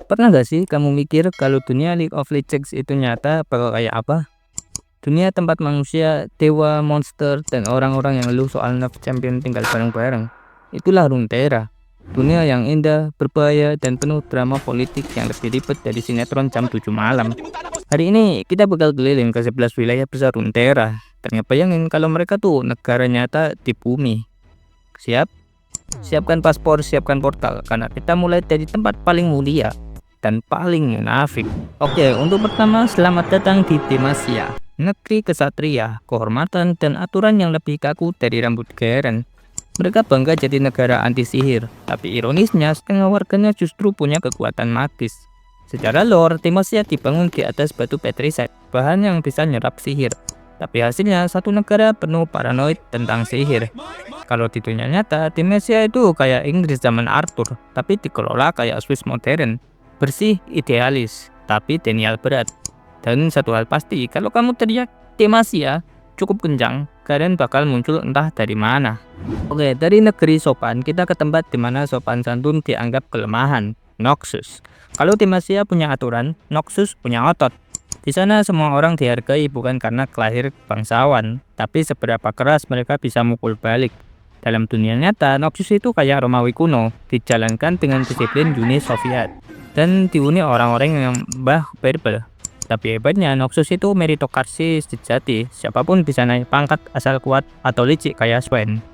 Pernah gak sih kamu mikir kalau dunia League of Legends itu nyata bakal kayak apa? Dunia tempat manusia, dewa, monster, dan orang-orang yang lu soal nerf champion tinggal bareng-bareng. Itulah Runeterra. Dunia yang indah, berbahaya, dan penuh drama politik yang lebih ribet dari sinetron jam 7 malam. Hari ini kita bakal keliling ke 11 wilayah besar Runeterra. Dan ngebayangin kalau mereka tuh negara nyata di bumi. Siap? Siapkan paspor, siapkan portal, karena kita mulai dari tempat paling mulia dan paling munafik. Oke, untuk pertama, selamat datang di Demacia, negeri kesatria, kehormatan, dan aturan yang lebih kaku dari rambut Garen. Mereka bangga jadi negara anti sihir, tapi ironisnya setengah warganya justru punya kekuatan magis. Secara lore, Demacia dibangun di atas batu petriset, bahan yang bisa nyerap sihir. Tapi hasilnya satu negara penuh paranoid tentang sihir. Kalau di dunia nyata, Demacia itu kayak Inggris zaman Arthur, tapi dikelola kayak Swiss modern. Bersih, idealis, tapi denial berat. Dan satu hal pasti, kalau kamu teriak Demacia cukup kencang, kalian bakal muncul entah dari mana. Oke, dari negeri sopan, kita ke tempat dimana sopan santun dianggap kelemahan, Noxus. Kalau Demacia punya aturan, Noxus punya otot. Di sana semua orang dihargai bukan karena kelahir bangsawan, tapi seberapa keras mereka bisa mukul balik. Dalam dunia nyata, Noxus itu kayak Romawi kuno, dijalankan dengan disiplin Uni Soviet, dan dihuni orang-orang yang verbal. Tapi hebatnya, Noxus itu meritokrasi sejati, siapapun bisa naik pangkat asal kuat atau licik kayak Swain.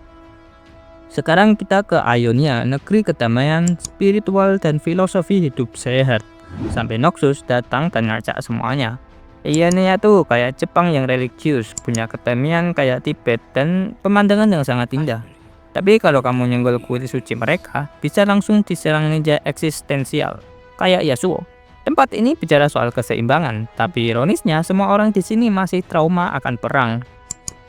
Sekarang kita ke Ionia, negeri kedamaian, spiritual, dan filosofi hidup sehat. Sampai Noxus datang dan ngajak semuanya. Ionia tuh kayak Jepang yang religius, punya kedamaian kayak Tibet, dan pemandangan yang sangat indah. Tapi kalau kamu nyenggol kuil suci mereka, bisa langsung diserang ninja eksistensial, kayak Yasuo. Tempat ini bicara soal keseimbangan, tapi ironisnya semua orang di sini masih trauma akan perang.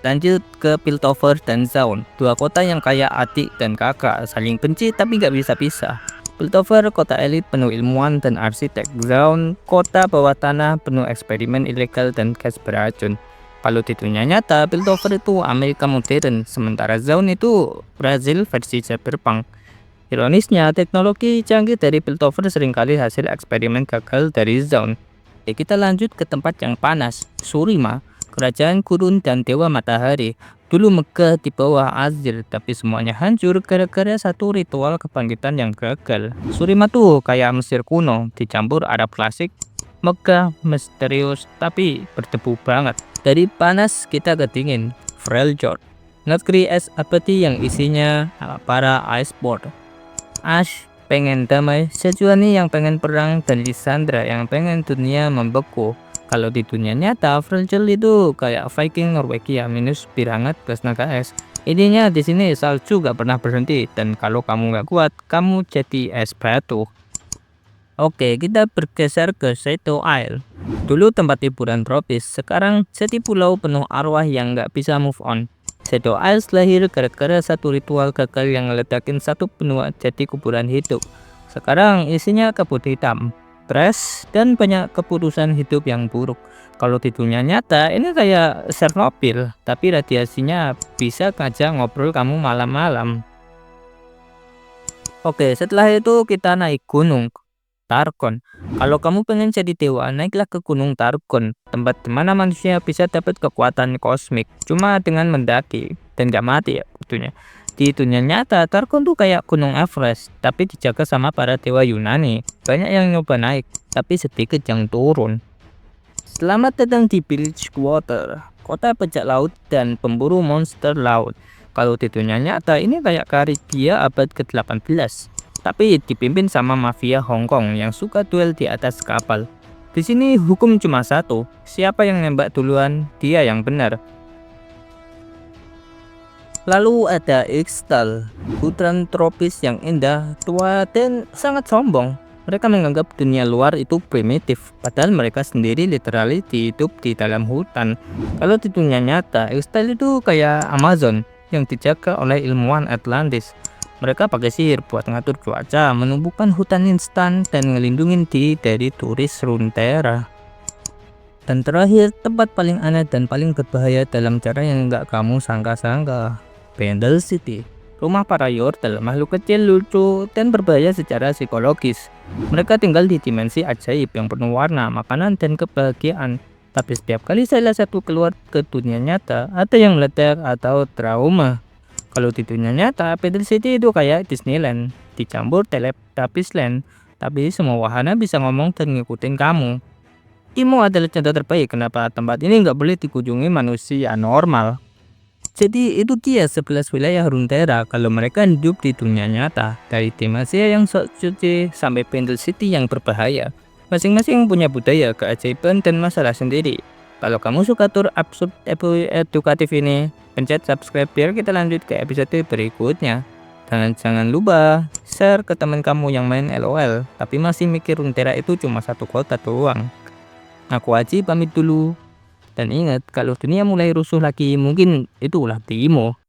Lanjut ke Piltover dan Zaun, dua kota yang kayak adik dan kakak, saling benci tapi gak bisa pisah. Piltover kota elit penuh ilmuwan dan arsitek, Zaun kota bawah tanah penuh eksperimen ilegal dan gas beracun. Kalau di dunia nyata, Piltover itu Amerika modern, sementara Zaun itu Brazil versi Cyberpunk. Ironisnya, teknologi canggih dari Piltover seringkali hasil eksperimen gagal dari Zaun. Oke, kita lanjut ke tempat yang panas, Shurima, kerajaan gurun dan dewa matahari. Dulu megah di bawah Azir, tapi semuanya hancur gara-gara satu ritual kebangkitan yang gagal. Shurima tuh kayak Mesir kuno, dicampur Arab klasik, megah, misterius, tapi berdebu banget. Dari panas kita ke dingin, Freljord, negeri es abadi yang isinya para iceborne. Ash pengen damai, Sejuani yang pengen perang, dan Lissandra yang pengen dunia membeku. Kalau di dunia nyata, Freljord itu kayak Viking Norwegia minus bir hangat plus naga es. Intinya di sini salju gak pernah berhenti, dan kalau kamu gak kuat, kamu jadi es batu. Oke, kita bergeser ke Shadow Isle. Dulu tempat hiburan tropis, sekarang jadi pulau penuh arwah yang gak bisa move on. Shadow Isle lahir gara-gara satu ritual gagal yang ngeledakin satu benua jadi kuburan hidup. Sekarang isinya kabut hitam, stres, dan banyak keputusan hidup yang buruk. Kalau di dunia nyata, ini kayak Chernobyl, tapi radiasinya bisa ngajak ngobrol kamu malam-malam. Oke, setelah itu kita naik gunung, Targon. Kalau kamu pengen jadi dewa, naiklah ke Gunung Targon, tempat dimana manusia bisa dapat kekuatan kosmik, cuma dengan mendaki, dan gak mati ya tentunya. Di dunia nyata, Targon tuh kayak Gunung Everest, tapi dijaga sama para dewa Yunani. Banyak yang nyoba naik, tapi sedikit yang turun. Selamat datang di Bilgewater, kota bajak laut dan pemburu monster laut. Kalau di dunia nyata, ini kayak Karibia abad ke-18, tapi dipimpin sama mafia Hong Kong yang suka duel di atas kapal. Di sini hukum cuma satu, siapa yang nembak duluan, dia yang benar. Lalu ada Ixtal, hutan tropis yang indah, tua, dan sangat sombong. Mereka menganggap dunia luar itu primitif, padahal mereka sendiri literally hidup di dalam hutan. Kalau di dunia nyata, Ixtal itu kayak Amazon yang dijaga oleh ilmuwan Atlantis. Mereka pakai sihir buat ngatur cuaca, menumbuhkan hutan instan, dan ngelindungin diri dari turis Runeterra. Dan terakhir, tempat paling aneh dan paling berbahaya dalam cara yang nggak kamu sangka-sangka, Pendle City. Rumah para Yor adalah makhluk kecil, lucu, dan berbahaya secara psikologis. Mereka tinggal di dimensi ajaib yang penuh warna, makanan, dan kebahagiaan. Tapi setiap kali salah satu keluar ke dunia nyata, ada yang meledak atau trauma. Kalau di dunia nyata, Peter City itu kayak Disneyland, dicampur Teletubbies Land, tapi semua wahana bisa ngomong dan ngikutin kamu. Imo adalah contoh terbaik kenapa tempat ini nggak boleh dikunjungi manusia normal. Jadi itu dia 11 wilayah Runeterra kalau mereka hidup di dunia nyata, dari Demacia yang sok suci sampai Pendle City yang berbahaya. Masing-masing punya budaya, keajaiban, dan masalah sendiri. Kalau kamu suka tur absurd edukatif ini, pencet subscribe biar kita lanjut ke episode berikutnya. Dan jangan lupa share ke teman kamu yang main LOL, tapi masih mikir Runeterra itu cuma satu kota doang. Aku Aji pamit dulu. Dan ingat, kalau dunia mulai rusuh lagi, mungkin itu ulah Timo.